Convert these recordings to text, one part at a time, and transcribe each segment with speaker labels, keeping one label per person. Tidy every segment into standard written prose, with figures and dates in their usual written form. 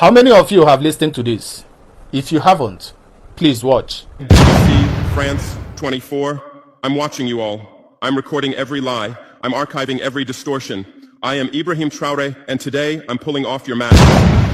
Speaker 1: How many of you have listened to this? If you haven't, please watch.
Speaker 2: BBC, France, 24. I'm watching you all. I'm recording every lie. I'm archiving every distortion. I am Ibrahim Traoré, and today I'm pulling off your mask.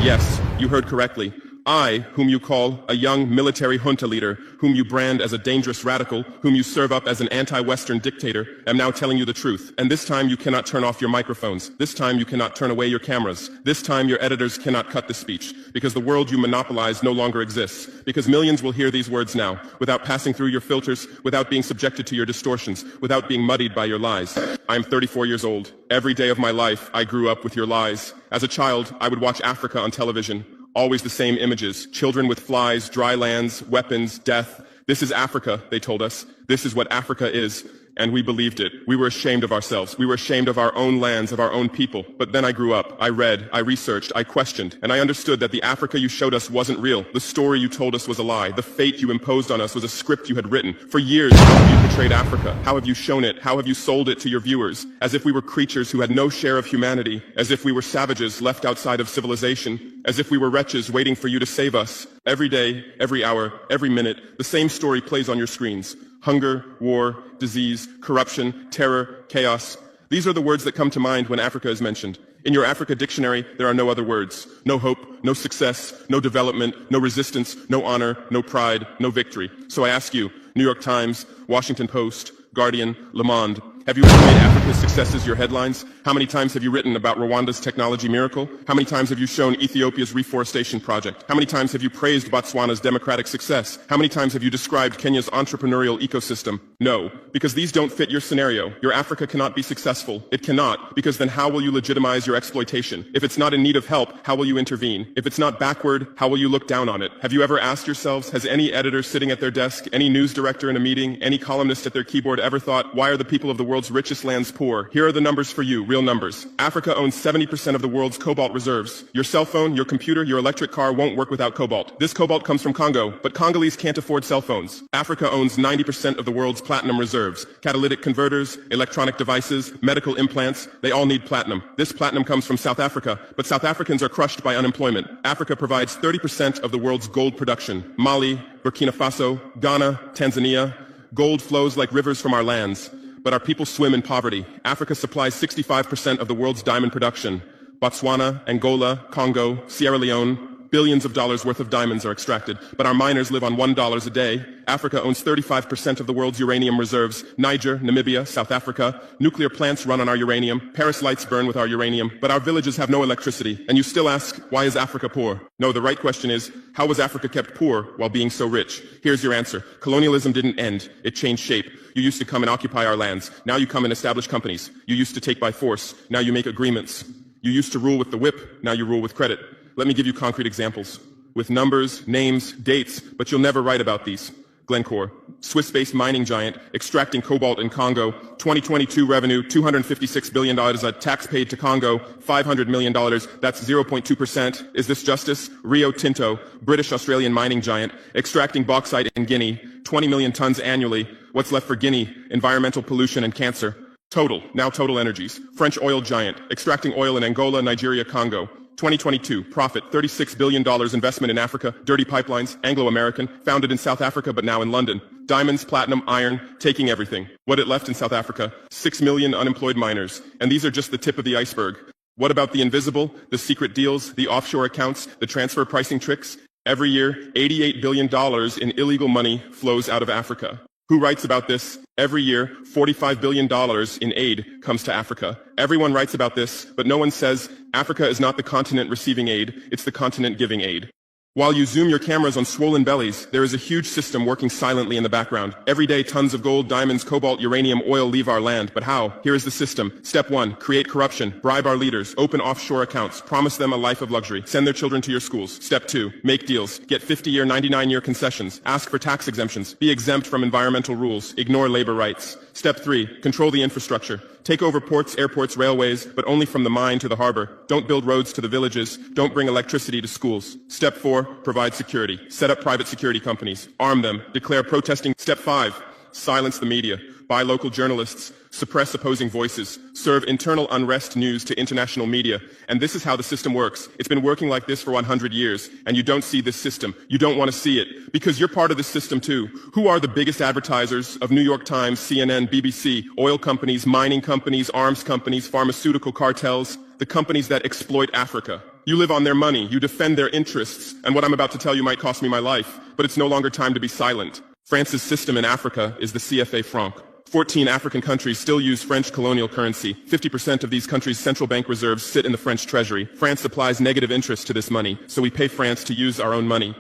Speaker 2: Yes, you heard correctly. I, whom you call a young military junta leader, whom you brand as a dangerous radical, whom you serve up as an anti-Western dictator, am now telling you the truth. And this time you cannot turn off your microphones. This time you cannot turn away your cameras. This time your editors cannot cut the speech, because the world you monopolize no longer exists. Because millions will hear these words now, without passing through your filters, without being subjected to your distortions, without being muddied by your lies. I'm 34 years old. Every day of my life, I grew up with your lies. As a child, I would watch Africa on television. Always the same images, children with flies, dry lands, weapons, death. This is Africa, they told us. This is what Africa is. And we believed it. We were ashamed of ourselves. We were ashamed of our own lands, of our own people. But then I grew up. I read, I researched, I questioned, and I understood that the Africa you showed us wasn't real. The story you told us was a lie. The fate you imposed on us was a script you had written. For years, how have you portrayed Africa? How have you shown it? How have you sold it to your viewers? As if we were creatures who had no share of humanity. As if we were savages left outside of civilization. As if we were wretches waiting for you to save us. Every day, every hour, every minute, the same story plays on your screens. Hunger, war, disease, corruption, terror, chaos. These are the words that come to mind when Africa is mentioned. In your Africa dictionary, there are no other words. No hope, no success, no development, no resistance, no honor, no pride, no victory. So I ask you, New York Times, Washington Post, Guardian, Le Monde, have you ever made Africa's successes your headlines? How many times have you written about Rwanda's technology miracle? How many times have you shown Ethiopia's reforestation project? How many times have you praised Botswana's democratic success? How many times have you described Kenya's entrepreneurial ecosystem? No, because these don't fit your scenario. Your Africa cannot be successful. It cannot, because then how will you legitimize your exploitation? If it's not in need of help, how will you intervene? If it's not backward, how will you look down on it? Have you ever asked yourselves, has any editor sitting at their desk, any news director in a meeting, any columnist at their keyboard ever thought, why are the people of the world's richest lands poor? Here are the numbers for you, real numbers. Africa owns 70% of the world's cobalt reserves. Your cell phone, your computer, your electric car won't work without cobalt. This cobalt comes from Congo, but Congolese can't afford cell phones. Africa owns 90% of the world's platinum reserves. Catalytic converters, electronic devices, medical implants, they all need platinum. This platinum comes from South Africa, but South Africans are crushed by unemployment. Africa provides 30% of the world's gold production. Mali, Burkina Faso, Ghana, Tanzania. Gold flows like rivers from our lands. But our people swim in poverty. Africa supplies 65% of the world's diamond production. Botswana, Angola, Congo, Sierra Leone, billions of dollars worth of diamonds are extracted, but our miners live on $1 a day. Africa owns 35% of the world's uranium reserves. Niger, Namibia, South Africa. Nuclear plants run on our uranium. Paris lights burn with our uranium, but our villages have no electricity. And you still ask, why is Africa poor? No, the right question is, how was Africa kept poor while being so rich? Here's your answer. Colonialism didn't end. It changed shape. You used to come and occupy our lands. Now you come and establish companies. You used to take by force. Now you make agreements. You used to rule with the whip. Now you rule with credit. Let me give you concrete examples. With numbers, names, dates, but you'll never write about these. Glencore, Swiss-based mining giant, extracting cobalt in Congo. 2022 revenue, $256 billion. A tax paid to Congo, $500 million. That's 0.2%. Is this justice? Rio Tinto, British-Australian mining giant, extracting bauxite in Guinea. 20 million tons annually. What's left for Guinea? Environmental pollution and cancer. Total, now Total Energies, French oil giant, extracting oil in Angola, Nigeria, Congo. 2022, profit, $36 billion investment in Africa, dirty pipelines, Anglo-American, founded in South Africa but now in London. Diamonds, platinum, iron, taking everything. What it left in South Africa? 6 million unemployed miners. And these are just the tip of the iceberg. What about the invisible, the secret deals, the offshore accounts, the transfer pricing tricks? Every year, $88 billion in illegal money flows out of Africa. Who writes about this? Every year, $45 billion in aid comes to Africa. Everyone writes about this, but no one says Africa is not the continent receiving aid, it's the continent giving aid. While you zoom your cameras on swollen bellies, there is a huge system working silently in the background. Every day, tons of gold, diamonds, cobalt, uranium, oil leave our land. But how? Here is the system. Step 1, create corruption, bribe our leaders, open offshore accounts, promise them a life of luxury, send their children to your schools. Step 2, make deals, get 50-year, 99-year concessions, ask for tax exemptions, be exempt from environmental rules, ignore labor rights. Step 3, control the infrastructure. Take over ports, airports, railways, but only from the mine to the harbor. Don't build roads to the villages. Don't bring electricity to schools. Step 4, provide security. Set up private security companies. Arm them. Declare protesting. Step 5, silence the media. buy local journalists, suppress opposing voices, serve internal unrest news to international media. And this is how the system works. It's been working like this for 100 years, and you don't see this system. You don't want to see it, because you're part of this system too. Who are the biggest advertisers of New York Times, CNN, BBC, oil companies, mining companies, arms companies, pharmaceutical cartels, the companies that exploit Africa? You live on their money, you defend their interests, and what I'm about to tell you might cost me my life, but it's no longer time to be silent. France's system in Africa is the CFA franc. 14 African countries still use French colonial currency. 50% of these countries' central bank reserves sit in the French treasury. France applies negative interest to this money, so we pay France to use our own money.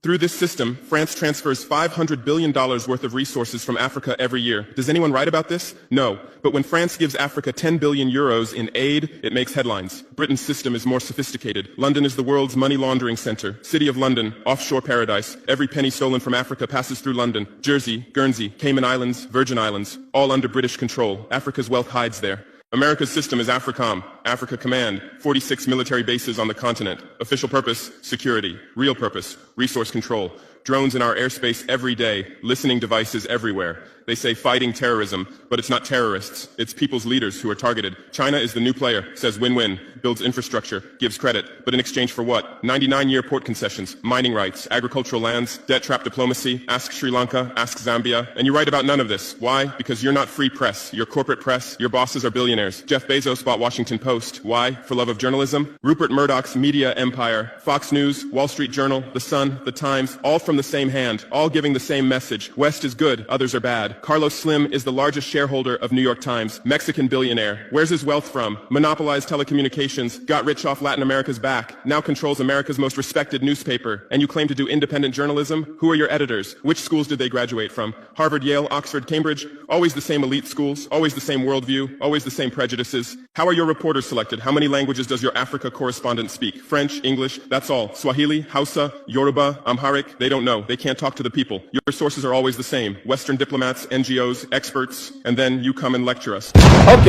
Speaker 2: Through this system, France transfers $500 billion worth of resources from Africa every year. Does anyone write about this? No. But when France gives Africa 10 billion euros in aid, it makes headlines. Britain's system is more sophisticated. London is the world's money laundering center. City of London, offshore paradise. Every penny stolen from Africa passes through London. Jersey, Guernsey, Cayman Islands, Virgin Islands, all under British control. Africa's wealth hides there. America's system is AFRICOM, Africa Command, 46 military bases on the continent. Official purpose, security. Real purpose, resource control. Drones in our airspace every day, listening devices everywhere. They say fighting terrorism, but it's not terrorists, it's people's leaders who are targeted. China is the new player, says win-win, builds infrastructure, gives credit, but in exchange for what? 99-year port concessions, mining rights, agricultural lands, debt-trap diplomacy, ask Sri Lanka, ask Zambia, and you write about none of this. Why? Because you're not free press, you're corporate press, your bosses are billionaires. Jeff Bezos bought Washington Post. Why? For love of journalism? Rupert Murdoch's media empire, Fox News, Wall Street Journal, The Sun, The Times, all from the same hand, all giving the same message. West is good, others are bad. Carlos Slim is the largest shareholder of New York Times, Mexican billionaire. Where's his wealth from? Monopolized telecommunications, got rich off Latin America's back, now controls America's most respected newspaper. And you claim to do independent journalism? Who are your editors? Which schools did they graduate from? Harvard, Yale, Oxford, Cambridge? Always the same elite schools, always the same worldview, always the same prejudices. How are your reporters selected? How many languages does your Africa correspondent speak? French, English, that's all. Swahili, Hausa, Yoruba, Amharic, they don't know. They can't talk to the people. Your sources are always the same. Western diplomats, NGOs, experts, and then you come and lecture us.
Speaker 1: Okay.